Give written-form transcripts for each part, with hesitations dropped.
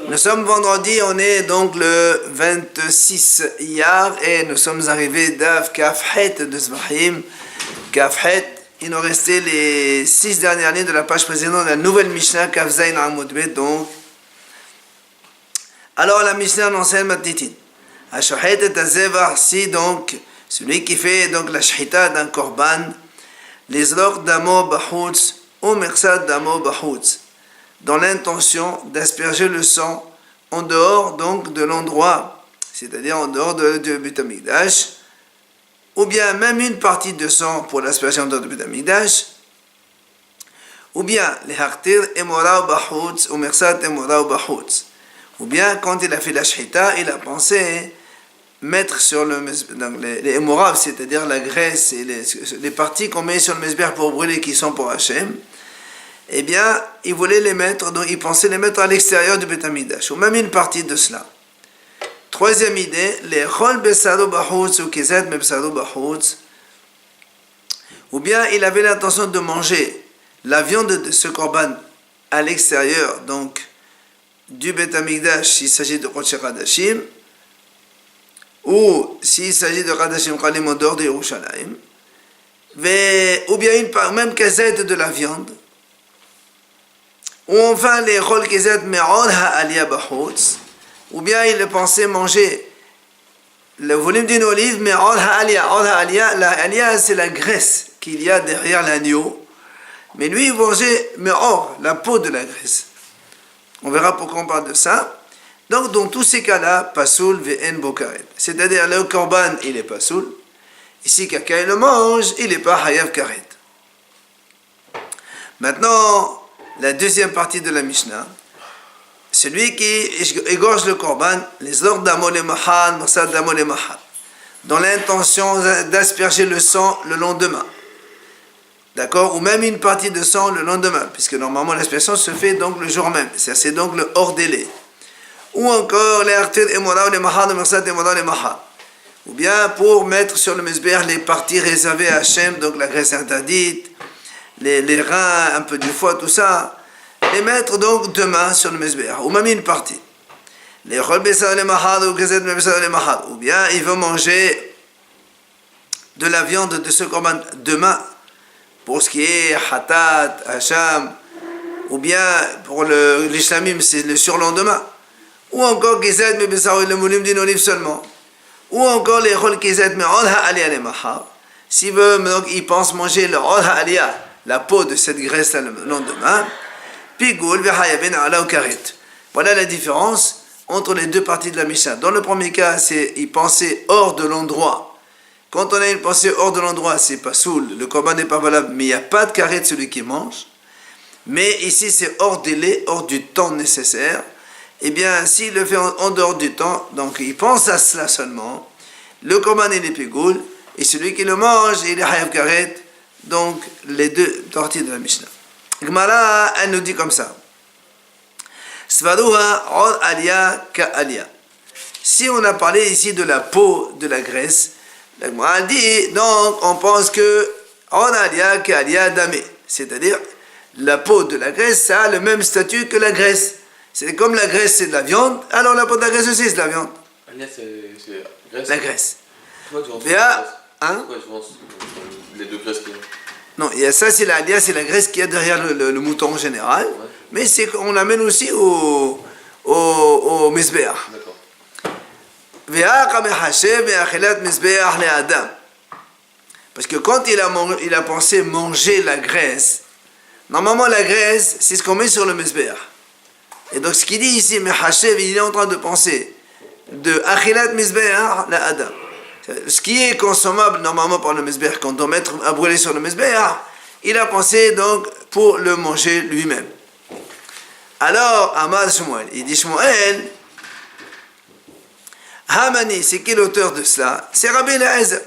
Nous sommes vendredi, on est donc le 26 Iyar et nous sommes arrivés d'Av Kafhet de Zvahim. Kafhet, il nous restait les 6 dernières lignes de la page précédente de la nouvelle Mishnah Kafzain Amud Bet. Donc, alors la Mishnah enseigne Matitin. Hashochet et Azevah, si donc celui qui fait donc la shchita d'un korban, les lor d'amo bahutz ou mersad d'amo bahutz, dans l'intention d'asperger le sang en dehors donc de l'endroit, c'est-à-dire en dehors de Beit Hamikdash, ou bien même une partie de sang pour l'asperger en dehors de Beit Hamikdash, ou bien les hartir emora bahutz ou mersad emora bahutz, ou bien quand il a fait la shchita, il a pensé mettre sur les émoraves, c'est-à-dire la graisse et les parties qu'on met sur le mesbeh pour brûler qui sont pour Hachem, eh bien, il voulait les mettre, donc il pensait les mettre à l'extérieur du Beit Hamikdash, ou même une partie de cela. Troisième idée, les chol besado bahutz ou kezet me besado bahutz, ou bien il avait l'intention de manger la viande de ce korban à l'extérieur, donc du Beit Hamikdash s'il s'agit de Kodesh Hadashim, ou s'il s'agit de Hadashim Khalim en dehors de Yerushalayim, ou bien même kezet de la viande, ou enfin les rôles kezet me'od ha'aliyah bahutz, ou bien il pensait manger le volume d'une olive me'od ha'aliyah. Od ha'aliyah, la aliyah c'est la graisse qu'il y a derrière l'agneau, mais lui il mangeait me'or, la peau de la graisse. On verra pourquoi on parle de ça. Donc dans tous ces cas-là, pasoul ve'en bokaret, c'est-à-dire le korban il est pasoul, ici quelqu'un il le mange, il n'est pas hayav karet. Maintenant la deuxième partie de la Mishnah, celui qui égorge le korban, les ordres d'amol et mahal, morsad d'amol et mahal, dans l'intention d'asperger le sang le lendemain, d'accord, ou même une partie de sang le lendemain, puisque normalement l'aspersion se fait donc le jour même, c'est donc le hors délai, ou encore les artir emora ou les mahal, morsad emora les mahal, ou bien pour mettre sur le mesbeh les parties réservées à Hachem, donc la graisse interdite, les reins, un peu du foie, tout ça, les mettre donc demain sur le mesbeh, ou même une partie. Les chol besar le mahad ou kezet besar le mahad, ou bien il veut manger de la viande de ce korban demain, pour ce qui est hatat, hacham, ou bien pour l'islamim c'est le surlendemain, ou encore kezet besar le volume d'une olive seulement, ou encore les chol kezet me od ha'aliyah le mahad, s'il veut, donc il pense manger le od ha'aliyah, la peau de cette graisse le lendemain, pigoul v'hayavin ala karet. Voilà la différence entre les deux parties de la Mishnah. Dans le premier cas, c'est il pensait hors de l'endroit. Quand on a une pensée hors de l'endroit, c'est pas soul, le korban n'est pas valable, mais il n'y a pas de karet celui qui mange. Mais ici, c'est hors délai, hors du temps nécessaire. Eh bien, s'il le fait en dehors du temps, donc il pense à cela seulement, le korban il est pigoul, et celui qui le mange, il est hayav karet. Donc, les deux parties de la Mishnah. Gemara, elle nous dit comme ça. Svaruha od aliyah ka aliyah. Si on a parlé ici de la peau de la graisse, la Gemara dit, donc on pense que od aliyah ka aliyah damé. C'est-à-dire, la peau de la graisse, ça a le même statut que la graisse. C'est comme la graisse, c'est de la viande, alors la peau de la graisse aussi, c'est de la viande. Aliyah, c'est graisse. La graisse. Pourquoi tu hein? Pourquoi tu penses les deux graisses qu'il y a? Non, il y a ça, c'est la aliyah, c'est la graisse qu'il y a derrière le mouton en général, ouais. Mais c'est qu'on l'amène aussi au mesbeh. D'accord. Parce que quand il a pensé manger la graisse, normalement la graisse, c'est ce qu'on met sur le mesbeh. Et donc ce qu'il dit ici, il est en train de penser de achilat mesbeh la adam. Ce qui est consommable normalement par le mesbeh, quand on doit mettre à brûler sur le mesbeh, il a pensé donc pour le manger lui-même. Alors, Amar Shmuel, il dit Shmuel, Hamani, c'est qui l'auteur de cela? C'est Rabbi Eliezer.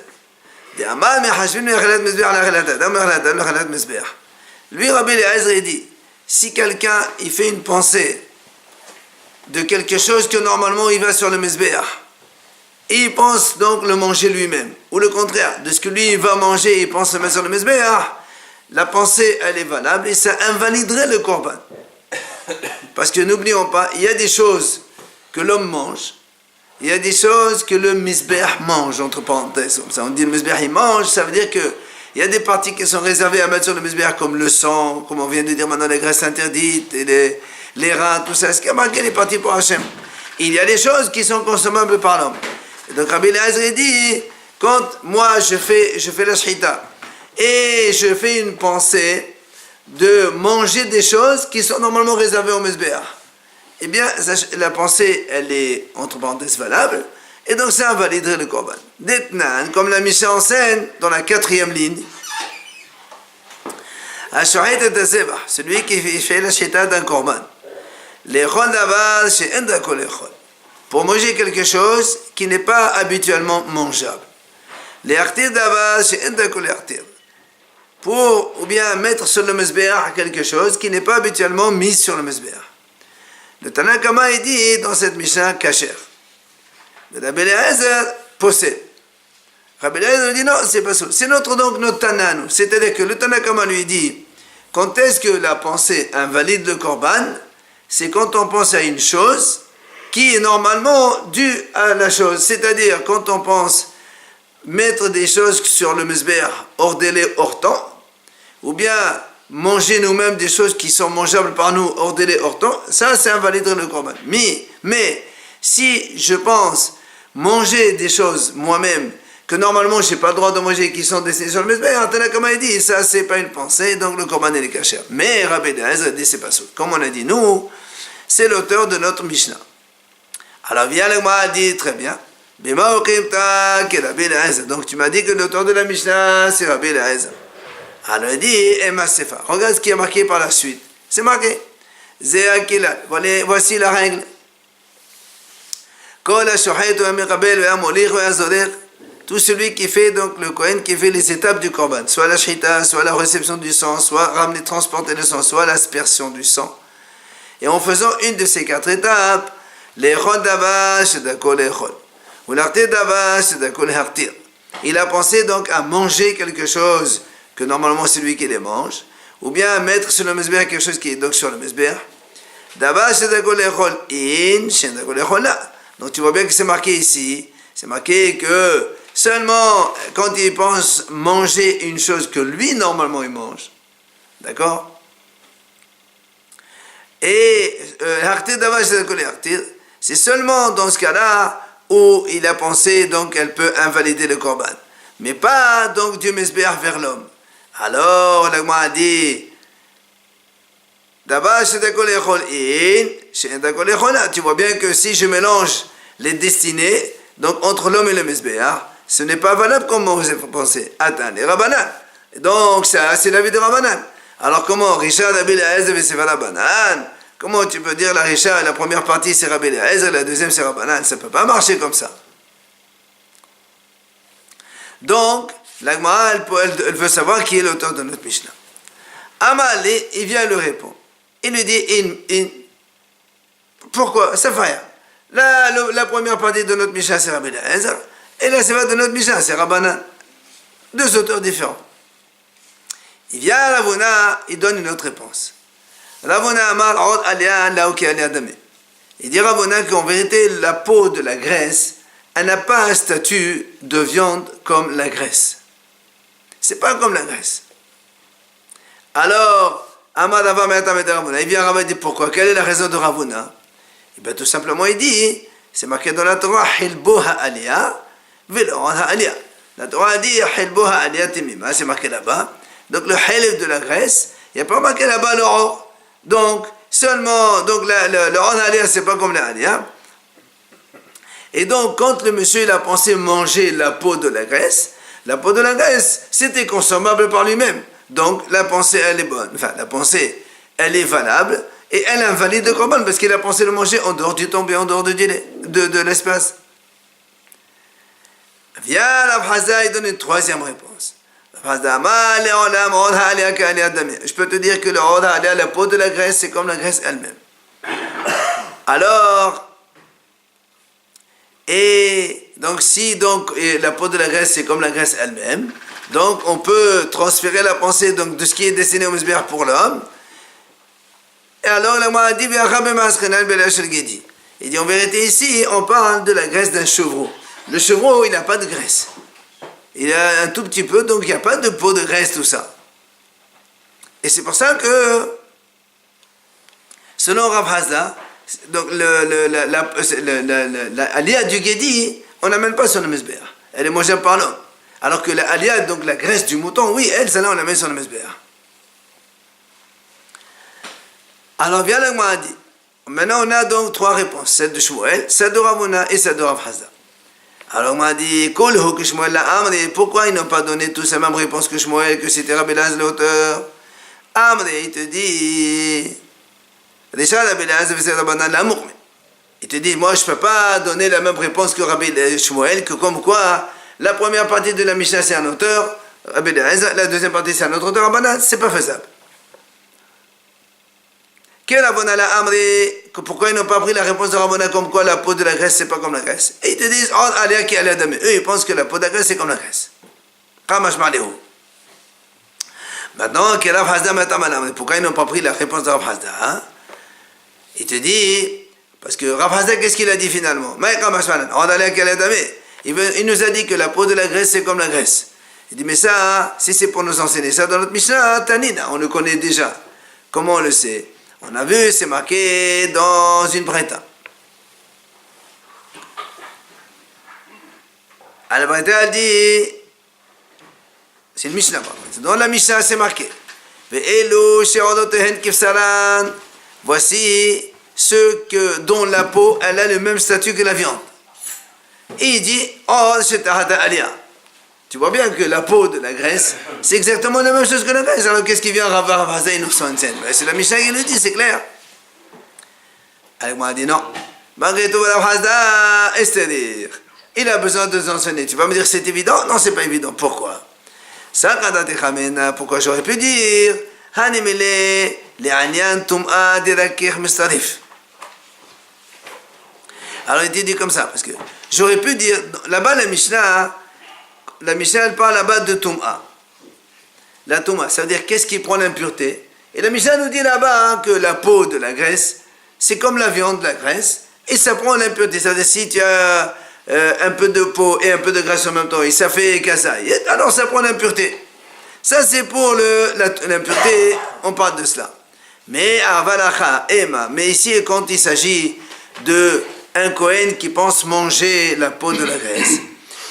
Lui, Rabbi Eliezer, il dit, si quelqu'un il fait une pensée de quelque chose que normalement il va sur le mesbeh, et il pense donc le manger lui-même, ou le contraire, de ce que lui il va manger, il pense le mettre sur le mesbeh, la pensée elle est valable et ça invaliderait le korban. Parce que n'oublions pas, il y a des choses que l'homme mange, il y a des choses que le misbeh mange, entre parenthèses. Comme ça, on dit le misbeh il mange, ça veut dire que il y a des parties qui sont réservées à mettre sur le misbeh, comme le sang, comme on vient de dire maintenant, les graisses interdites, et les reins, tout ça. Ce qui a marqué les parties pour Hachem. Il y a des choses qui sont consommables par l'homme. Et donc Rabbi Eliezer dit, quand moi je fais la shchita, et je fais une pensée de manger des choses qui sont normalement réservées au misbeh, eh bien, la pensée, elle est, entre parenthèses, valable, et donc ça invaliderait le korban. Detnan, comme la Mishnah enseigne dans la 4e ligne, celui qui fait la shchita d'un korban, pour manger quelque chose qui n'est pas habituellement mangeable. Pour ou bien mettre sur le mizbeach quelque chose qui n'est pas habituellement mis sur le mizbeach. Le Tana Kama il dit dans cette Mishnah kasher. Le Rabbi Eliezer possède. Rabbi Eliezer dit non, c'est pas ça. C'est notre Tana, nous. C'est-à-dire que le Tana Kama lui dit quand est-ce que la pensée invalide le korban? C'est quand on pense à une chose qui est normalement due à la chose. C'est-à-dire quand on pense mettre des choses sur le mizbeach hors délai, hors temps, ou bien manger nous-mêmes des choses qui sont mangeables par nous hors délai, hors temps, ça invaliderait le korban. Mais si je pense manger des choses moi-même que normalement je n'ai pas le droit de manger qui sont destinées sur le mizbeach, comme il dit, ça c'est pas une pensée, donc le korban est kasher. Mais Rabbi Eliezer dit c'est pas ça. Comme on a dit nous, c'est l'auteur de notre Mishnah. Alors vient le Gemara dit très bien. Donc tu m'as dit que l'auteur de la Mishnah c'est Rabbi Eliezer. Alors il dit Emma Sefa. Regarde ce qui est marqué par la suite. C'est marqué. Voici la règle. Tout celui qui fait donc le Kohen qui fait les étapes du korban, soit la shrita, soit la réception du sang, soit ramener, transporter le sang, soit l'aspersion du sang. Et en faisant une de ces 4 étapes, les rodavash d'akol echol, ou l'artir davash d'akol hartir. Il a pensé donc à manger quelque chose que normalement c'est lui qui les mange, ou bien à mettre sur le mizbeach quelque chose qui est donc sur le mizbeach. Davash d'akol echol in, shen d'akol echol là. Donc tu vois bien que c'est marqué ici, c'est marqué que seulement quand il pense manger une chose que lui normalement il mange, d'accord? Et c'est seulement dans ce cas-là où il a pensé donc elle peut invalider le korban, mais pas donc du mizbeach vers l'homme. Alors la Gemara a dit tu vois bien que si je mélange les destinées donc entre l'homme et le mizbeach, ce n'est pas valable comme vous avez pensé. Attends, les Rabbanan. Donc ça c'est l'avis de Rabbanan. Alors comment Richard Rabbi Eliezer c'est Rabbanan? Comment tu peux dire la Richard, la première partie c'est Rabbi Eliezer, la deuxième c'est Rabbanan? Ça ne peut pas marcher comme ça. Donc la Gemara elle veut savoir qui est l'auteur de notre Mishnah. Amalé, il vient lui répondre. Il lui dit pourquoi? Ça fait rien. La première partie de notre Mishnah c'est Rabbi Eliezer et la seconde de notre Mishnah c'est Rabbanan. 2 auteurs différents. Il vient à Ravuna, il donne une autre réponse. Ravuna Amar Od Alia Laoki Alia Dame. Il dit Ravuna qu'en vérité la peau de la graisse, elle n'a pas un statut de viande comme la graisse. C'est pas comme la graisse. Alors, Amar Davar Me'atam et Ravuna. Il vient à Ravuna et dit pourquoi? Quelle est la raison de Ravuna? Et bien tout simplement il dit, c'est marqué dans la Torah Hilbo Ha'alia Velo Ha'alia. La Torah dit Hilbo Ha'alia Timima, c'est marqué là-bas. Donc le halif de la graisse, il n'y a pas marqué là-bas le or. Donc seulement, donc le or alia, c'est pas comme la alia. Et donc quand le monsieur il a pensé manger la peau de la graisse c'était consommable par lui-même. Donc la pensée elle est bonne, enfin la pensée elle est valable et elle invalide le korban parce qu'il a pensé le manger en dehors du temps et en dehors de l'espace. Viens la Bhaza, il donne une 3e réponse. Je peux te dire que la peau de la graisse, c'est comme la graisse elle-même. Alors, et donc si la peau de la graisse, c'est comme la graisse elle-même, donc on peut transférer la pensée donc, de ce qui est destiné au mizbeach pour l'homme Et alors, la Gemara dit, il dit, en vérité, ici, on parle de la graisse d'un chevreau. Le chevreau, il n'a pas de graisse. Il a un tout petit peu, donc il n'y a pas de peau de graisse, tout ça. Et c'est pour ça que, selon Rav Hazda, donc l'aliyah du Gedi, on n'amène pas sur le Mizbeach. Elle est mangée par l'homme. Alors que l'aliyah, donc la graisse du mouton, oui, elle, celle-là, on l'amène sur le Mizbeach. Alors, viens la Gemara dit. Maintenant, on a donc trois réponses. Celle de Shmuel, celle de Rav Huna et celle de Rav Hazda. Alors, on m'a dit, pourquoi ils n'ont pas donné tous la même réponse que Shmuel, que c'était Rabbi Elazar l'auteur? Il te dit, il te dit, moi je ne peux pas donner la même réponse que Rabbi Shmuel, que comme quoi la première partie de la Mishnah c'est un auteur, Rabbi Elazar, la deuxième partie c'est un autre auteur, c'est pas faisable. Pourquoi ils n'ont pas pris la réponse de Rabbi comme quoi la peau de la graisse c'est pas comme la graisse? Et ils te disent, eux ils pensent que la peau de la graisse c'est comme la graisse. Maintenant, pourquoi ils n'ont pas pris la réponse de Rav Hazda, hein? Il te dit, parce que Rav Hazda, qu'est-ce qu'il a dit finalement? Il nous a dit que la peau de la graisse, c'est comme la graisse. Il dit, mais ça, si c'est pour nous enseigner ça dans notre Mishnah, Tanina, on le connaît déjà. Comment on le sait? On a vu, c'est marqué dans une Breta. La Breta, elle dit, c'est une Mishnah, dans la Mishnah, c'est marqué. Voici ceux dont la peau, elle a le même statut que la viande. Et il dit, tu vois bien que la peau de la graisse, c'est exactement la même chose que la graisse. Alors qu'est-ce qui vient Rav Hazda et nous enseigne? C'est la Mishnah qui le dit, c'est clair. Alors moi, dit non. Malgré tout, Rav Hazda, c'est-à-dire, il a besoin de nous enseigner. Tu vas me dire c'est évident? Non, c'est pas évident. Pourquoi? Pourquoi j'aurais pu dire alors il dit comme ça, parce que j'aurais pu dire, là-bas la Mishnah elle parle là-bas de Tum'a. La Tum'a, ça veut dire qu'est-ce qui prend l'impureté. Et la Mishnah nous dit là-bas que la peau de la graisse, c'est comme la viande de la graisse, et ça prend l'impureté. Ça veut dire si tu as un peu de peau et un peu de graisse en même temps, et ça fait kasaï, alors ça prend l'impureté. Ça c'est pour l'impureté, on parle de cela. Mais avalacha ema, mais ici quand il s'agit de un Kohen qui pense manger la peau de la graisse,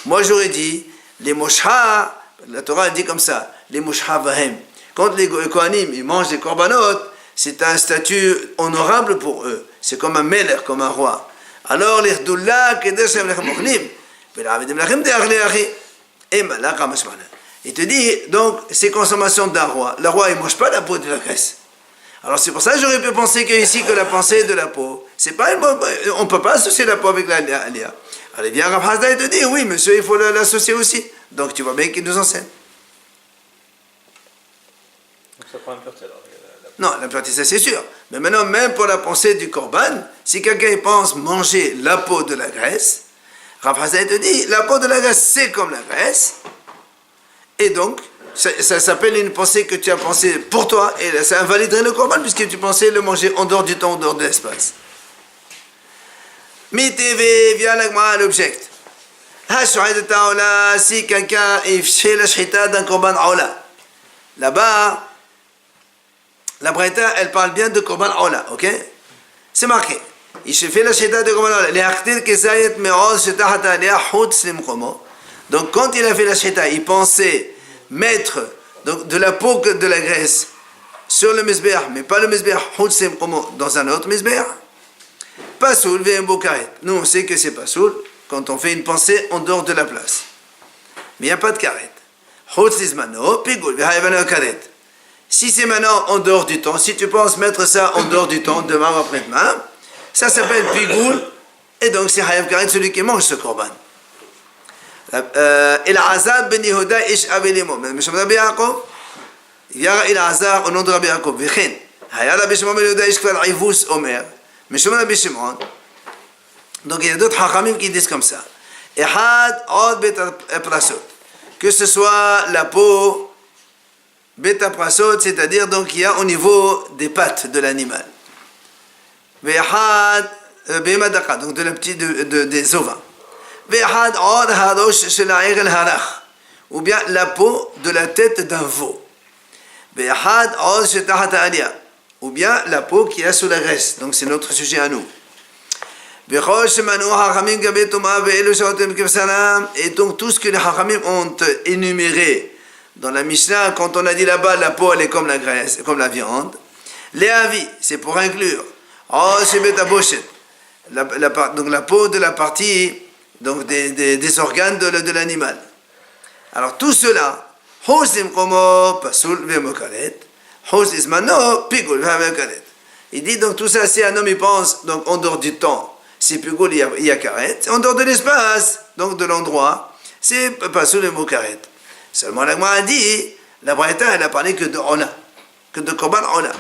moi j'aurais dit les mosha, la Torah dit comme ça, les mosha vahem. Quand les Kohanim ils mangent des korbanot, c'est un statut honorable pour eux. C'est comme un meler, comme un roi. Alors les hdullah kedeshem lechem mochnim, velavidim lechem de'achli achi, ema la kamashmana. Il te dit, donc, c'est consommation d'un roi. Le roi, il ne mange pas la peau de la graisse. Alors, c'est pour ça que j'aurais pu penser qu'ici, que la pensée de la peau, c'est pas on ne peut pas associer la peau avec l'aliyah. Alors, il vient Rav Hazda et te dit, oui, monsieur, il faut l'associer aussi. Donc, tu vois bien qu'il nous enseigne. Donc, ça prend l'impureté, alors. Non, l'impureté, ça c'est sûr. Mais maintenant, même pour la pensée du korban, si quelqu'un pense manger la peau de la graisse, Rav Hazda te dit, la peau de la graisse, c'est comme la graisse. Et donc, ça s'appelle une pensée que tu as pensée pour toi, et ça invaliderait le korban puisque tu pensais le manger en dehors du temps, en dehors de l'espace. Mitv, vient l'agma, l'object. Si quelqu'un fait la shrita d'un korban aula, là-bas, la Breta, elle parle bien de korban aula, ok? C'est marqué. Il fait la shrita de korban aula. Donc quand il a fait la shrita, il pensait mettre donc, de la peau de la graisse sur le mizbeach, mais pas le mizbeach dans un autre mizbeach. Pasoul ve'embo karet. Nous on sait que c'est pasoul quand on fait une pensée en dehors de la place. Mais il n'y a pas de karet. Si c'est maintenant en dehors du temps, si tu penses mettre ça en dehors du temps, demain ou après-demain, ça s'appelle pigoul, et donc c'est hayav karet, celui qui mange ce korban. Elazar ben Yehuda ish avelimo. Mishum Rabbi Yaakov. Yara Elazar au nom de Rabbi Yaakov. V'chen. Haya Rabbi Shimon ben Yehuda ish kvar ivus omer. Mishum Rabbi Shimon. Donc il y a d'autres hachamim qui disent comme ça. Ehad od beta prasot. Que ce soit la peau beta prasot, c'est-à-dire donc il y a au niveau des pattes de l'animal. Ve'had be'madaka, donc de la petite des ovins. Ve'had od harosh shel ha'ir el harach, ou bien la peau de la tête d'un veau. Ve'had od shetahat ha'alia, ou bien la peau qui est sous la graisse. Donc c'est notre sujet à nous. Et donc tout ce que les Hachamim ont énuméré dans la Mishnah, quand on a dit là-bas la peau elle est comme la graisse, comme la viande, les avis, c'est pour inclure donc la peau de la partie donc des organes de l'animal. Alors tout cela, il dit donc tout ça, si un homme il pense donc en dehors du temps, c'est pigul, il y a karet. En dehors de l'espace, donc de l'endroit, c'est pas sous le mot karet. Seulement la Gemara a dit, la Braïta elle a parlé que de Ola, que de Korban Ola.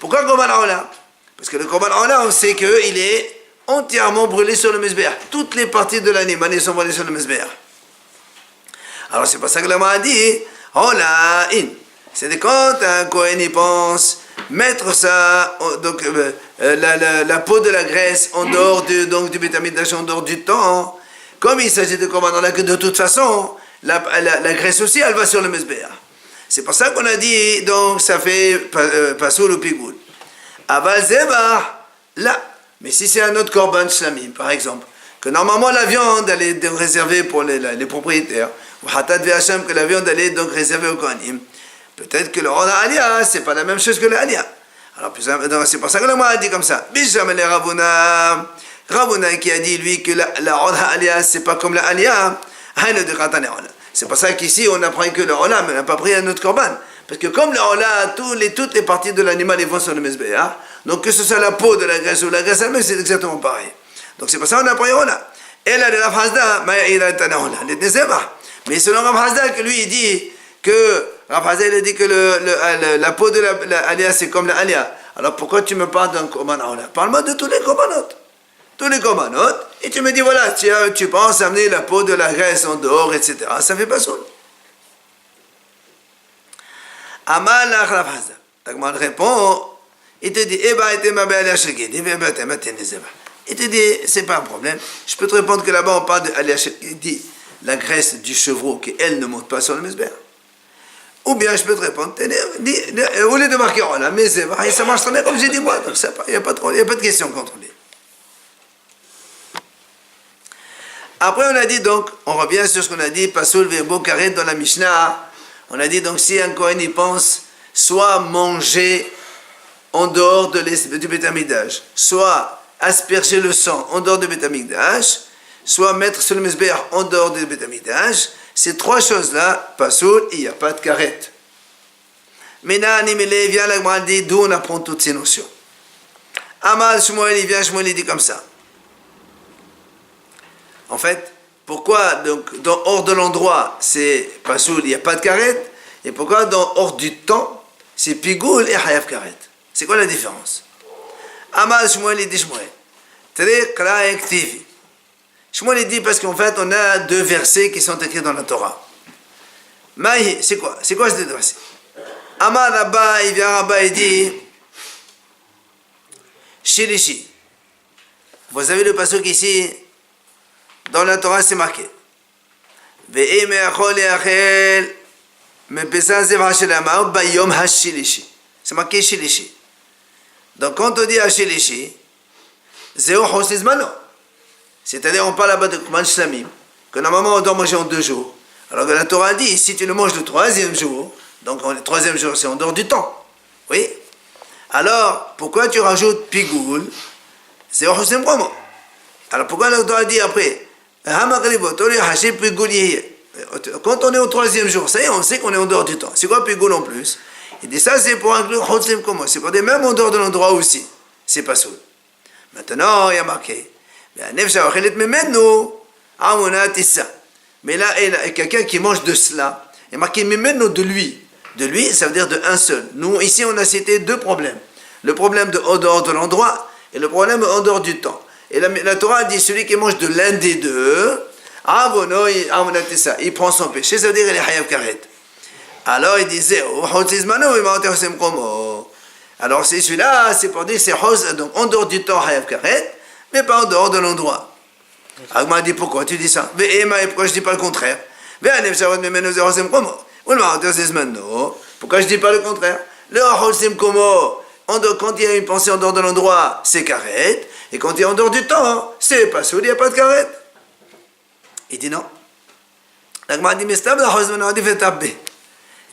Pourquoi Korban Ola? Parce que le Korban Ola, on sait qu'il est entièrement brûlé sur le Mizbeach. Toutes les parties de l'animal sont brûlées sur le Mizbeach. Alors c'est pour ça que la Gemara a dit, Ola in. C'est quand un Kohen y pense mettre ça, donc la peau de la graisse en dehors du Beit Hamikdash, en dehors du temps, comme il s'agit de Korban Ola, que de toute façon, la graisse aussi, elle va sur le Mizbeach. C'est pour ça qu'on a dit, donc ça fait Pasoul ou Pigoul. Aval Zebah, là. Mais si c'est un autre Korban Shlamim, par exemple, que normalement la viande, elle est réservée pour les propriétaires, ou Hatat Ve'Hashem, que la viande, elle est donc réservée aux Kohanim, peut-être que le Ola Alia, c'est pas la même chose que le Alia. Alors, c'est pour ça que le mot a dit comme ça. Bijamel Ravuna, Ravuna qui a dit, lui, que la Ola Alia, c'est pas comme la Alia, c'est pour ça qu'ici, on apprend que le Ola, mais on n'a pas pris un autre Korban. Parce que comme le Ola, toutes les parties de l'animal, ils vont sur le Mizbeach, donc que ce soit la peau de la graisse ou la graisse elle-même, c'est exactement pareil. Donc c'est pour ça qu'on a pris Ola. Et là, le Rav Hasda, mais selon Rav Hasda, que lui, il dit que Rav Hasda, il a dit que la peau de la Alia, c'est comme la Alia. Alors pourquoi tu me parles d'un Korban Ola? Parle-moi de tous les Korbanot. Tous les Korbanot, et tu me dis, voilà, tu penses amener la peau de la graisse en dehors, etc. Ça fait pas soul. Amal la Rav Hasda. Tagmal répond, il te dit, il te dit, c'est pas un problème. Je peux te répondre que là-bas, on parle de Alia Shekedi, la graisse du chevreau, qu'elle ne monte pas sur le Mizbeach. Ou bien je peux te répondre, au lieu de marquer Ola, mais ça marche très bien comme j'ai dit moi, donc il n'y a pas de question contrôlée. Après on a dit donc, on revient sur ce qu'on a dit, Pasoul Verbo Karet dans la Mishnah, on a dit donc si un Kohen y pense, soit manger en dehors du Beit Hamikdash, soit asperger le sang en dehors du Beit Hamikdash, soit mettre sur le Mizbeach en dehors du Beit Hamikdash, ces trois choses-là, Pasoul, il n'y a pas de Karet. Maintenant, Nimele vient la Gemara dit d'où on apprend toutes ces notions. Amal Shmuel, il vient, Shmuel il dit comme ça. En fait, pourquoi donc hors de l'endroit c'est Pasoul, il n'y a pas de Karet, et pourquoi hors du temps c'est Pigoul et Hayav Karet? C'est quoi la différence? Amal Shmuel il dit Shmuel. Très Kraektivi. Shmuel il dit parce qu'en fait on a deux versets qui sont écrits dans la Torah. Maï, c'est quoi? C'est quoi ces deux versets? Amar Rabba, il vient Rabba il dit Shilishi. Vous avez le pasuk ici, dans la Torah c'est marqué Ve'im yachol yachel mepesa zevah shelama bayom hashilishi. C'est marqué Shilishi. Donc quand on dit Hashilishi, Zeo Hosizmano. C'est-à-dire, on parle là-bas de Korban Shlamim, que normalement on doit manger en 2 jours. Alors que la Torah dit, si tu le manges le 3e jour, donc le 3e jour c'est en dehors du temps. Oui? Alors, pourquoi tu rajoutes Pigoul? C'est au Hosem Promo. Alors pourquoi la Torah dit après, quand on est au 3e jour, ça y est, on sait qu'on est en dehors du temps. C'est quoi Pigoul en plus? Il dit ça, c'est pour inclure Hosem Promo. C'est pour dire même en dehors de l'endroit aussi. C'est pas ça. Maintenant, il y a marqué. Mais là, il y a quelqu'un qui mange de cela. Il y a marqué de lui. De lui, ça veut dire de un seul. Nous, ici, on a cité 2 problèmes. Le problème de en dehors de l'endroit et le problème en dehors du temps. Et la Torah dit celui qui mange de l'un des deux, il prend son péché, ça veut dire il est hayav karet. Alors il disait, Alors c'est celui-là, c'est pour dire c'est Hos, donc en dehors du temps, Hayav Karet, mais pas en dehors de l'endroit. Alors m'a dit pourquoi tu dis ça? Et pourquoi je dis pas le contraire? Pourquoi je dis pas le contraire? Le Hosim Komo, quand il y a une pensée en dehors de l'endroit, c'est Karet, et quand il est en dehors du temps, c'est pas soul, il n'y a pas de Karet. Il dit non. L'Agma dit mais c'est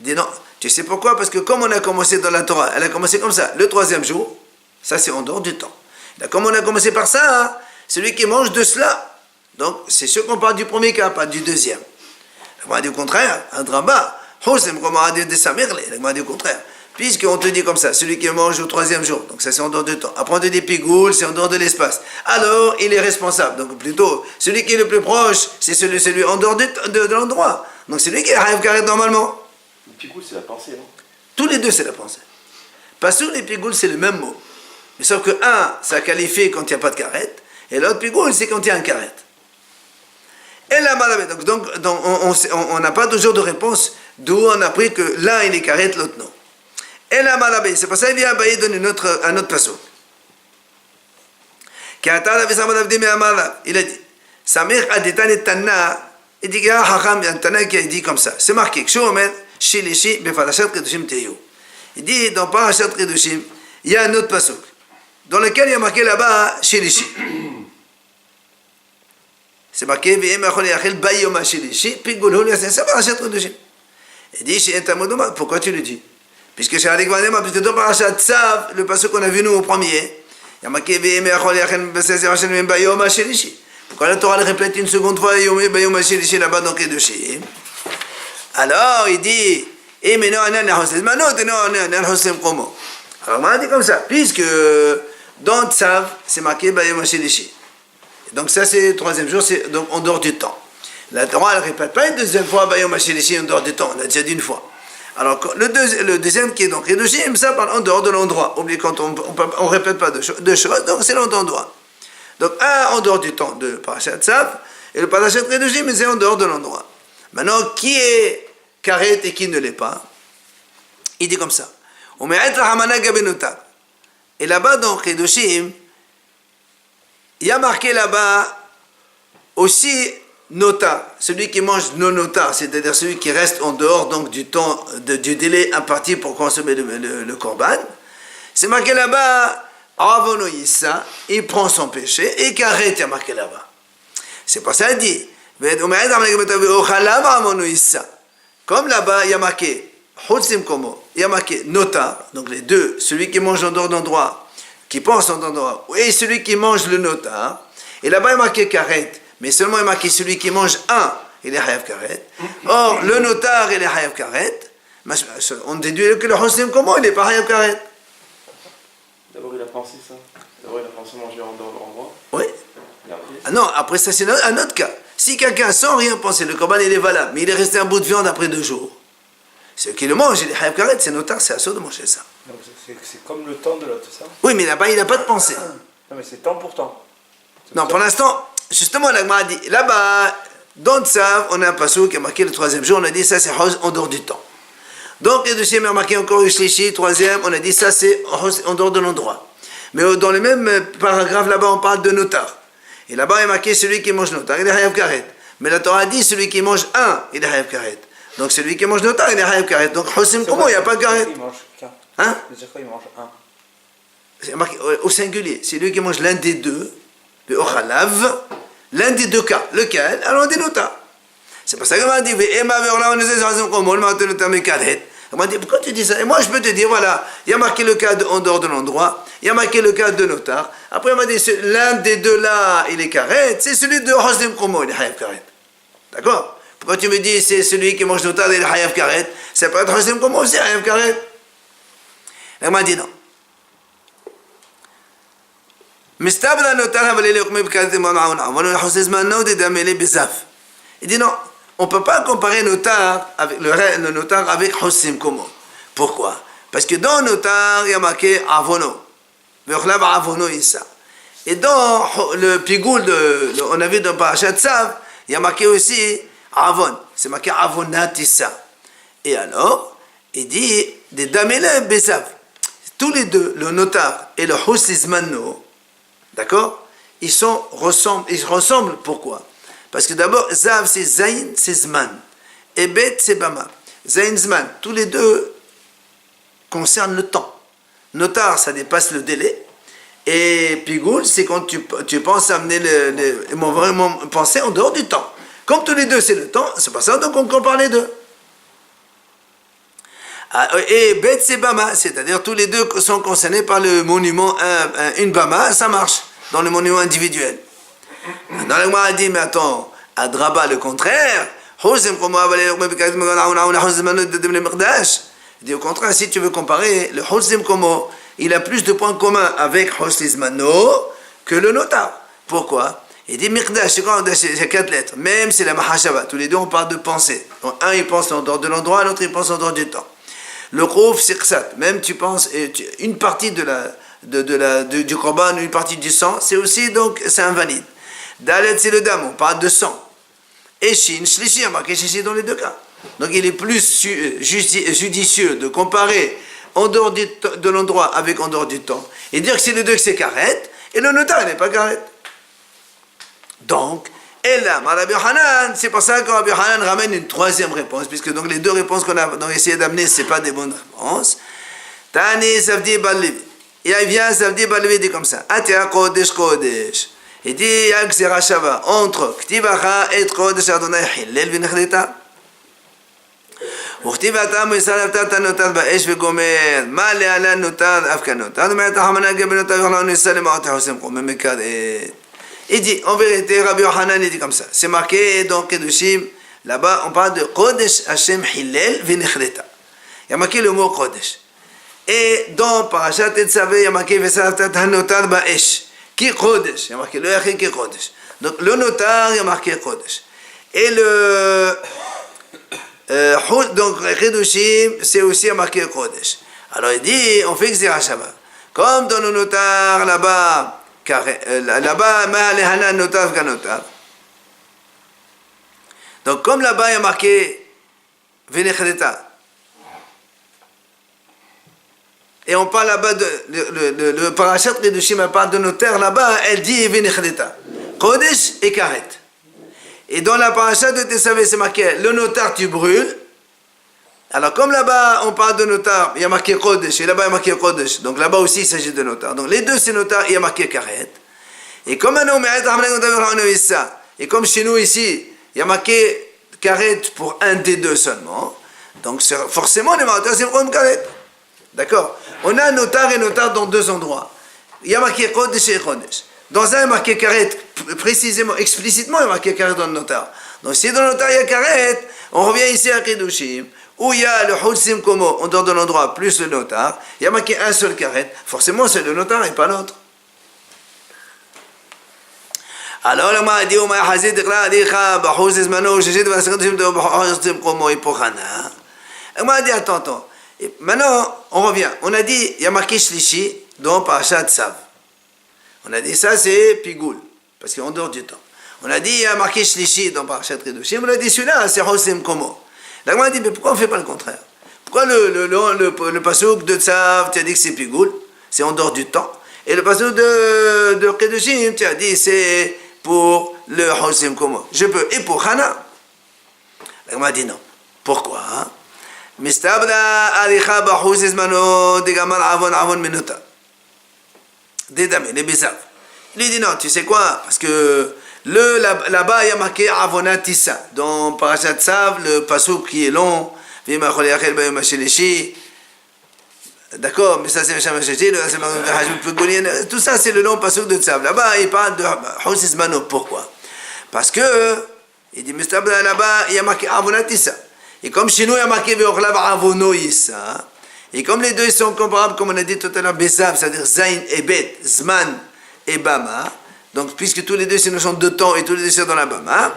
il dit non. Tu sais pourquoi? Parce que comme on a commencé dans la Torah, elle a commencé comme ça, le troisième jour, ça c'est en dehors du temps. Là, comme on a commencé par ça, hein, celui qui mange de cela, donc c'est sûr qu'on parle du premier cas, pas du deuxième. L'Agma dit au contraire, un draba, l'Agma dit au contraire. Puisqu'on te dit comme ça, celui qui mange au troisième jour, donc ça c'est en dehors du temps. Après on te dit pigoule, c'est en dehors de l'espace. Alors il est responsable. Donc plutôt, celui qui est le plus proche, c'est celui en dehors de l'endroit. Donc c'est lui qui arrive carré normalement. Le pigoule, c'est la pensée, non? Tous les deux c'est la pensée. Pasoul et pigoule c'est le même mot. Mais sauf que un, ça qualifie quand il n'y a pas de carrette, et l'autre pigoule c'est quand il y a un carrette. Et là, donc on n'a pas toujours de réponse, d'où on a appris que l'un il est carrette, l'autre non. Et la malabé, c'est pour ça qu'il vient Abaye donner un autre passage. Il a dit, Samir Aditan et Tanna, il dit, il y a un Tanna qui a dit comme ça. C'est marqué, Shilishi, Befarashat Kedushim Teyu. Il dit, dans Parashat Kedushim, il y a un autre passage, dans lequel il y a marqué là-bas, Shilishi. C'est marqué, Bayoma Shilishi, Pigulhul, c'est Parashat Kedushim. Il dit, pourquoi tu le dis? Puisque chez Alik Vanema, puisque dans Parashat Tzav, le passage qu'on a vu nous au premier, il y a marqué pourquoi la Torah le répète une seconde fois là-bas dans Kedushim? Alors il dit, mais non, alors on a dit comme ça, puisque dans Tzav, c'est marqué Bayom Shelishi. Donc ça c'est le troisième jour, c'est donc en dehors du temps. La Torah ne répète pas une deuxième fois Bayom Shelishi en dehors du temps, on a déjà dit une fois. Alors, le deuxième qui est donc Kedushim, ça parle en dehors de l'endroit. Oubliez quand on ne répète pas deux choses, donc c'est l'endroit. Donc, un en dehors du temps de Parashat Tzav, et le Parashat Kedushim, c'est en dehors de l'endroit. Maintenant, qui est Karet et qui ne l'est pas? Il dit comme ça. Et là-bas, dans Kedushim, il y a marqué là-bas aussi Nota, celui qui mange non nota, c'est-à-dire celui qui reste en dehors donc du temps, du délai imparti pour consommer le korban, c'est marqué là-bas, Avono Yissa, il prend son péché, et Karet, il y a marqué là-bas. C'est pour ça qu'il dit, comme là-bas, il y a marqué, il y a marqué Nota, donc les deux, celui qui mange en dehors d'endroit, qui pense en dehors d'endroit, et celui qui mange le Nota, et là-bas il y a marqué Karet, mais seulement il est marqué celui qui mange un, il est Hayav Karet. Or, le notar, il est Hayav Karet. On déduit que le Hosim comment il n'est pas Hayav Karet. D'abord il a pensé ça. D'abord il a pensé manger en dehors de l'endroit. Oui. Ah non, après ça c'est un autre cas. Si quelqu'un sans rien penser, le korban il est valable, mais il est resté un bout de viande après 2 jours, celui qui le mange, il est Hayav Karet, c'est notar, c'est assuré de manger ça. Donc c'est comme le temps de l'autre, c'est ça? Oui, mais là-bas il n'a pas de pensée. Non mais c'est temps pour temps. Non, pour l'instant, justement, l'Agma a dit, là-bas, dans le Tzav, on a un passage qui a marqué le troisième jour, on a dit ça c'est Hos en dehors du temps. Donc, le deuxième a marqué encore le Shlishi, troisième, on a dit ça c'est Hos en dehors de l'endroit. Mais dans le même paragraphe là-bas, on parle de notar. Et là-bas, il est marqué celui qui mange notar, il est Hayav Karet. Mais la Torah dit celui qui mange un, il est Hayav Karet. Donc, celui qui mange notar, il est Hayav Karet. Donc, Hosim, comment il n'y a pas Karet? Il mange qu'un. Hein? C'est quoi il mange un? C'est marqué au singulier, c'est lui qui mange l'un des deux. Le Ochalav, l'un des deux cas, lequel? Alors on dit nota. C'est pour ça qu'on m'a dit, on m'a dit, pourquoi tu dis ça? Et moi je peux te dire, voilà, il y a marqué le cas en dehors de l'endroit, il y a marqué le cas de notar. Après on m'a dit, l'un des deux là, il est karet, c'est celui de Hosdim Komo, il est hayav karet. D'accord? Pourquoi tu me dis, c'est celui qui mange notar, il est hayav karet? C'est pas être Hosdim Komo, c'est hayav karet. Elle m'a dit non. Il dit non, on ne peut pas comparer notar avec le notar avec Hosim Komo. Pourquoi? Parce que dans notar, il y a marqué Avono. Et dans le pigoul, on a vu dans Parashat Tzav, il y a marqué aussi Avon. C'est marqué Avonat Issa. Et alors, il dit des Damele Bezav. tous les deux, le notar et le Husizmano, d'accord, ils ressemblent, pourquoi? Parce que d'abord, Zav c'est Zain, c'est Zman, et Bet c'est Bama. Zain, Zman, tous les deux concernent le temps. Notar, ça dépasse le délai, et Pigoul, c'est quand tu penses amener vraiment penser en dehors du temps. Comme tous les deux c'est le temps, c'est pas ça, donc on compare les deux. Et Bet c'est Bama, c'est-à-dire tous les deux sont concernés par le monument, une Bama, ça marche, dans le monument individuel. Dans le Gemara dit, mais attends, à Draba le contraire, il dit au contraire, si tu veux comparer, le Hozim Komo, il a plus de points communs avec Hozizmano que le notar. Pourquoi? Il dit Miqdash, c'est quoi? C'est 4 lettres, même c'est la Mahashava, tous les deux on parle de pensée. Donc, un il pense en dehors de l'endroit, l'autre il pense en dehors du temps. Le Khouf, c'est Ksat, même tu penses, une partie du Korban, une partie du sang, c'est aussi, donc, c'est invalide. Dalet, c'est le Dam, on parle de sang. Et Shin, Shlishi, il y a marqué Shlishi dans les deux cas. Donc il est plus judicieux de comparer en dehors de l'endroit avec en dehors du temps. Et dire que c'est les deux que c'est Karet, et le notaire n'est pas Karet. Donc, et là, Rabbi Hanan, c'est pour ça que Rabbi Hanan ramène une troisième réponse, puisque donc les deux réponses qu'on a essayé d'amener, ce n'est pas des bonnes réponses. Tani Savdi Balevi. Il vient Savdi Balevi dit comme ça. Atia Kodesh Kodesh. Il dit, il y a Gzera Shava entre Ktivacha et Kodesh Adonai Hillel Vinechdeta. וכתיב התאם ישראל נתת נותן באש וגומר מה להלן נותן אף כאן נותן אומרת החמנה גבי נותן ויכולנו ניסה למעות החוסם קומם מכרת. Il dit, en vérité, Rabbi Yohanan, il dit comme ça. C'est marqué dans Kedushim, là-bas, on parle de Kodesh Hashem Hillel Vinechdeta. Il y a marqué le mot Kodesh. Et dans Parashat Tetzavé, il y a marqué Vesalaftat Hanotar Ba'esh. Qui Kodesh? Il y a marqué le Yachid qui Kodesh. Donc le notar, il y a marqué Kodesh. Et donc Kedushim, c'est aussi marqué Kodesh. Alors il dit, on fait Gzera Shava. Comme dans le notar, là-bas, là-bas, Ma'alehanan notar Ganotar. Donc comme là-bas, il y a marqué Vinechdeta. Et on parle là-bas le parachat Kedushim, elle parle de notaire là-bas, elle dit Vinechdeta. Kodesh et Karet. Et dans la parachat de Tessavé, c'est marqué le notaire tu brûles. Alors comme là-bas on parle de notaire, il y a marqué Kodesh, et là-bas il y a marqué Kodesh. Donc là-bas aussi il s'agit de notaire. Donc les deux c'est notaire, il y a marqué Karet. Et comme et comme chez nous ici, il y a marqué Karet pour un des deux seulement. Donc forcément les notaires c'est le Karet. D'accord? On a notaire et notaire dans deux endroits. Il y a marqué Kodesh et Kodesh. Dans un, il y a marqué Karet, précisément, explicitement, il y a marqué Karet dans le notaire. Donc si dans le notaire il y a Karet, on revient ici à Kedushim, où il y a le Hozim Komo, en dehors de l'endroit, plus le notaire, il y a marqué un seul Karet. Forcément, c'est le notaire et pas l'autre. Alors, le m'a dit, on m'a dit, attends. Maintenant, on revient. On a dit, il y a marqué Shlishi dans Parashat Tzav. On a dit ça c'est Pigoul, parce qu'en dehors du temps. On a dit il y a marqué Shlishi dans Parashat Kedushim, on a dit celui-là c'est Hozim Komo. Là on a dit mais pourquoi on ne fait pas le contraire? Pourquoi le pasuk de Tzav tu as dit que c'est Pigoul, c'est en dehors du temps, et le pasuk de Kedushim tu as dit c'est pour le Hozim Komo. Je peux, et pour Hana? Là on a dit non. Pourquoi? Mistabda aricha b'chuz zmano degamar avon minuta. Les Bézav. Il lui dit non, tu sais quoi? Parce que là-bas, il y a marqué Avonatissa. Dans Parashat Tzav, le pasuk qui est long, d'accord, mais ça c'est tout ça c'est le long pasuk de Tzav. Là-bas, il parle de Hozizmano. Pourquoi? Parce que, il dit, là-bas, il y a marqué Avonatissa. Et comme chez nous, il y a marqué Ve'ochlav Avonoissa. Et comme les deux sont comparables, comme on a dit tout à l'heure, Bezav, c'est-à-dire Zain et Bet, Zman et Bama, donc puisque tous les deux c'est une notion de temps et tous les deux c'est dans la Bama,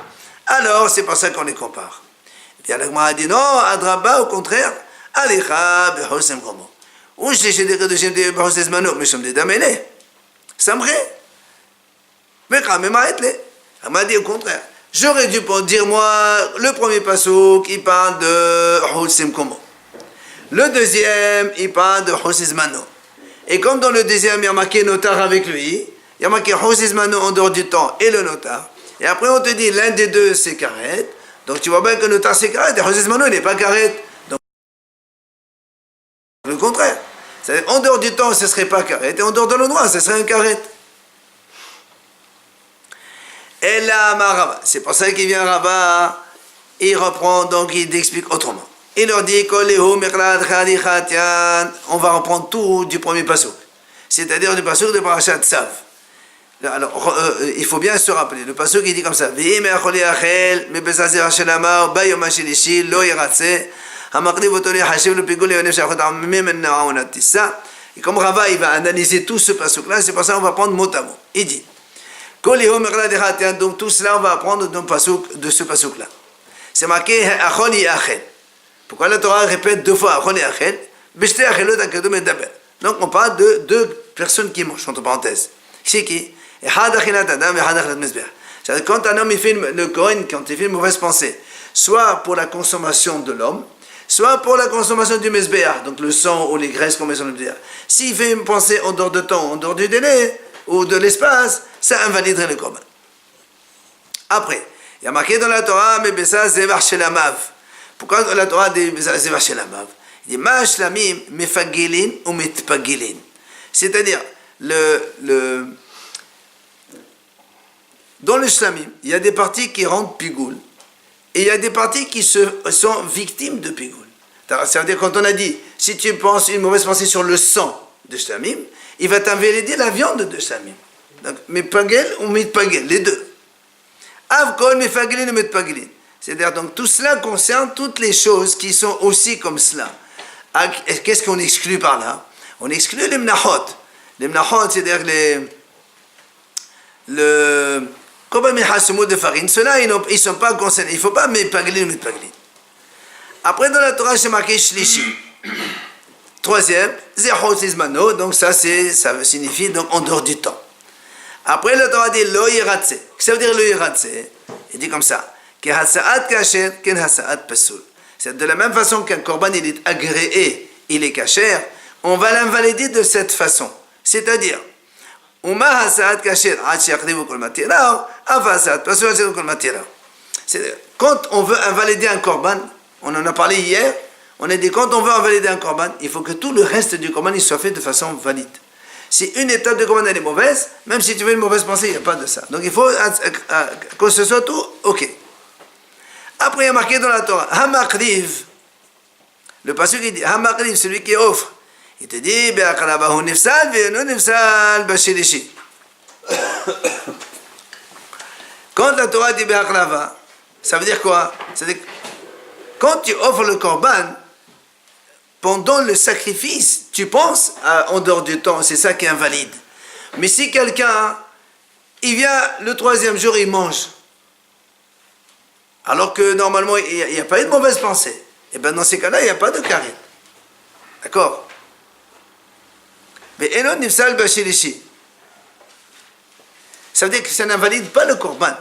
alors c'est pour ça qu'on les compare. Et puis Allah a dit non, Adraba au contraire, Alecha Behosem Komo. Ou je l'ai dit que de Shem de Behosem Mano, mais je me dis d'amener. C'est vrai. Mais quand même, elle m'a dit au contraire. J'aurais dû dire moi, le premier pasuk, il parle de Hosem Komo. Le deuxième, il parle de Hozizmano. Et comme dans le deuxième, il y a marqué notar avec lui, il y a marqué Hosizmano en dehors du temps et le notar. Et après, on te dit l'un des deux, c'est karet. Donc tu vois bien que le notar, c'est karet. Et Hosizmano, il n'est pas karet. Donc, le contraire. C'est-à-dire, en dehors du temps, ce ne serait pas karet. Et en dehors de l'endroit, ce serait un karet. Et là, Marava. C'est pour ça qu'il vient Rava. Il reprend, donc il explique autrement. Il leur dit on va reprendre tout du premier pasuk, c'est-à-dire du pasuk de Parashat Tzav. Alors, il faut bien se rappeler, le pasuk il dit comme ça et comme Rava il va analyser tout ce pasuk là, c'est pour ça qu'on va prendre mot à mot. Il dit donc tout cela on va apprendre de ce pasuk là. C'est marqué Achol Yachel. Pourquoi la Torah répète deux fois Achol Yachel? Donc on parle de deux personnes qui mangent, entre parenthèses. C'est qui? Quand un homme il fait le Kohen, quand il fait une mauvaise pensée, soit pour la consommation de l'homme, soit pour la consommation du Mezbeah, donc le sang ou les graisses qu'on met sur le Mezbeah. S'il fait une pensée en dehors de temps, en dehors du délai ou de l'espace, ça invaliderait le Korban. Après, il y a marqué dans la Torah, mais Bessa Zevar Shelamav. Pourquoi la Torah dit Zevar Shelamav? Il dit Ma Shlamim Mefagilin ou Mitpagilin. C'est-à-dire, dans le Shlamim, il y a des parties qui rendent Pigoul et il y a des parties qui sont victimes de Pigoul. C'est-à-dire, quand on a dit, si tu penses une mauvaise pensée sur le sang de Shlamim, il va t'invalider la viande de Shlamim. Donc, Mefagel ou Mitpagel, les deux. Avkol Mefagilin ou Mitpagilin. C'est-à-dire, donc, tout cela concerne toutes les choses qui sont aussi comme cela. Qu'est-ce qu'on exclut par là? On exclut les mnachot. Les mnachot, c'est-à-dire comme un semoule de farine, ceux-là, ils ne sont pas concernés. Il ne faut pas Mitpagilin ou Mitpagilin. Après, dans la Torah, c'est marqué Shlishi. Troisième, Zechot Izmano, donc ça signifie donc en dehors du temps. Après, la Torah dit Lo Yiratse. Qu'est-ce que ça veut dire Lo Yiratse? Il dit comme ça. C'est de la même façon qu'un korban il est agréé, il est kasher, on va l'invalider de cette façon. C'est-à-dire, quand on veut invalider un korban, on en a parlé hier, on a dit quand on veut invalider un korban, il faut que tout le reste du korban il soit fait de façon valide. Si une étape de korban elle est mauvaise, même si tu veux une mauvaise pensée, il n'y a pas de ça. Donc il faut que ce soit tout ok. Après, il y a marqué dans la Torah, Hamakriv, le passage qui dit, Hamakriv, celui qui offre, il te dit, Be'akravahu nifsal, ve'enu nifsal, bashilishi. Quand la Torah dit Be'akrava, ça veut dire quoi? C'est-à-dire, quand tu offres le korban, pendant le sacrifice, tu penses en dehors du temps, c'est ça qui est invalide. Mais si quelqu'un, il vient le troisième jour, il mange, alors que normalement, il n'y a pas eu de mauvaise pensée. Et bien dans ces cas-là, il n'y a pas de karet. D'accord? Mais Elon Nifsal Bashilishi. Ça veut dire que ça n'invalide pas le korban.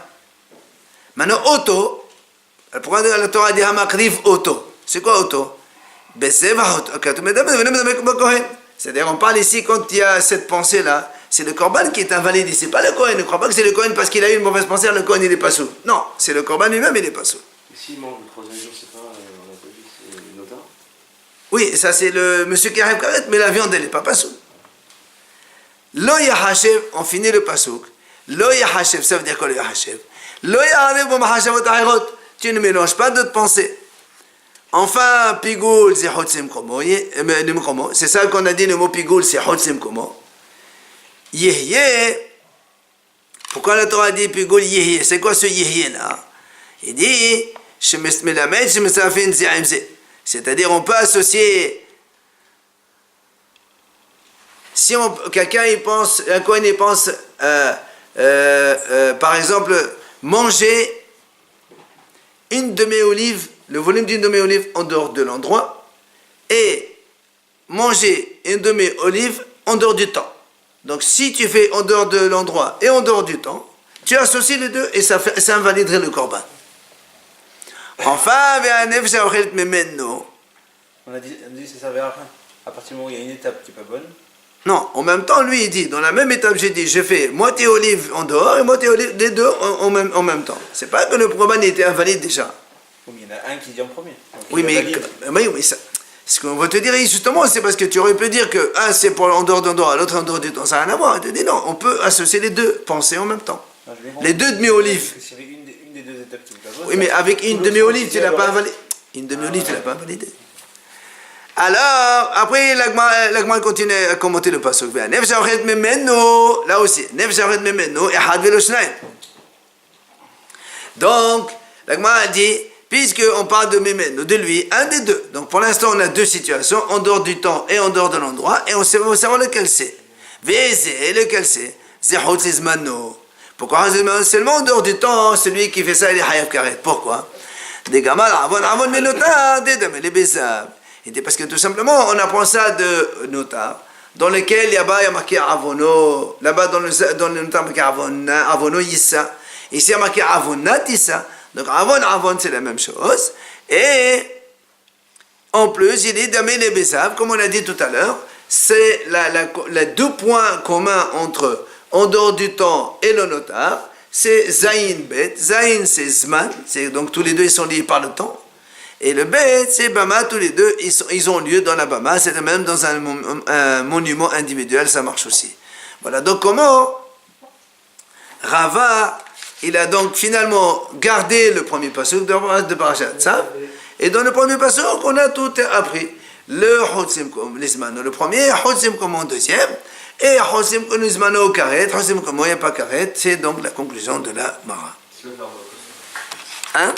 Maintenant, auto, pourquoi la Torah dit Hamakriv auto? C'est quoi auto? C'est-à-dire, on parle ici quand il y a cette pensée-là. C'est le korban qui est invalidé, c'est pas le Kohen. Le korban, c'est le Kohen parce qu'il a eu une mauvaise pensée, le Kohen il n'est pas sous. Non, c'est le korban lui-même, il n'est pas sous. Et s'il mange le troisième jour, c'est pas, on a pas dit, c'est le notar? Oui, ça c'est le monsieur qui arrive karet, mais la viande elle n'est pas sous. Lo yahashev, on finit le pasuk. Lo yahashev, ça veut dire quoi le yahashev? Lo yahashev bo mahashavot ahirot. Tu ne mélanges pas d'autres pensées. Enfin, pigoul, c'est hotsim komo. C'est ça qu'on a dit, le mot pigoul, c'est hotsim komo. Yehye, pourquoi la Torah dit Pigoul Yehye? C'est quoi ce Yehye là? Il dit c'est-à-dire on peut associer, si quelqu'un il pense, un Kohen il pense par exemple manger une demi-olive, le volume d'une demi-olive en dehors de l'endroit, et manger une demi-olive en dehors du temps. Donc si tu fais en dehors de l'endroit et en dehors du temps, tu associes les deux et ça invaliderait le korban. Enfin, on a dit que ça servait à rien. À partir du moment où il y a une étape qui n'est pas bonne, Non, en même temps, lui, il dit, dans la même étape, j'ai dit, je fais moitié olive en dehors et moitié olive, les deux en même temps. C'est pas que le Corban était invalide déjà. Oui, il y en a un qui dit en premier. Donc Oui, mais ça, ce qu'on va te dire justement, c'est parce que tu aurais pu dire que un c'est pour en dehors d'un droit, l'autre en dehors du temps, ça n'a rien à voir. Il te dit non, on peut associer les deux, penser en même temps. Non, Les deux demi-olives. S'il y avait une des deux étapes qui est Oui, mais avec une demi-olive, tu l'as pas invalidé. Une demi-olive, tu l'as pas invalidé. Alors, après, l'agma continue à commenter le passage. Là aussi, donc, l'agma a dit, puisqu'on parle de Memeno, de lui, un des deux. Donc, pour l'instant, on a deux situations, en dehors du temps et en dehors de l'endroit, et on sait savoir lequel c'est. Lequel c'est? Pourquoi seulement en dehors du temps, celui qui fait ça, il est Hayav Karet. Pourquoi? Des gamal, avon melota, des dames, les bézab. Parce que tout simplement, on apprend ça de notar, dans lequel là-bas il y a marqué avono, là-bas dans le notar marqué avono yissa, ici il y a marqué avonat yissa, donc avon c'est la même chose, et en plus il dit damé les bézab, comme on a dit tout à l'heure, c'est les deux points communs entre en dehors du temps et le notar, c'est zayin bet, zayin c'est zman, donc tous les deux ils sont liés par le temps. Et le bet, c'est Bama, tous les deux, ils ont lieu dans la Bama, c'est même dans un monument individuel, ça marche aussi. Voilà, donc comment Rava, il a donc finalement gardé le premier pasuk de Parashat Tzav, et dans le premier pasuk, on a tout appris. Le Hotsim Lismano, le premier, Hotsim comme en deuxième, et Hotsim comme Lismano au Karet, Hotsim comme il n'y a pas Karet, c'est donc la conclusion de la Mara. Hein?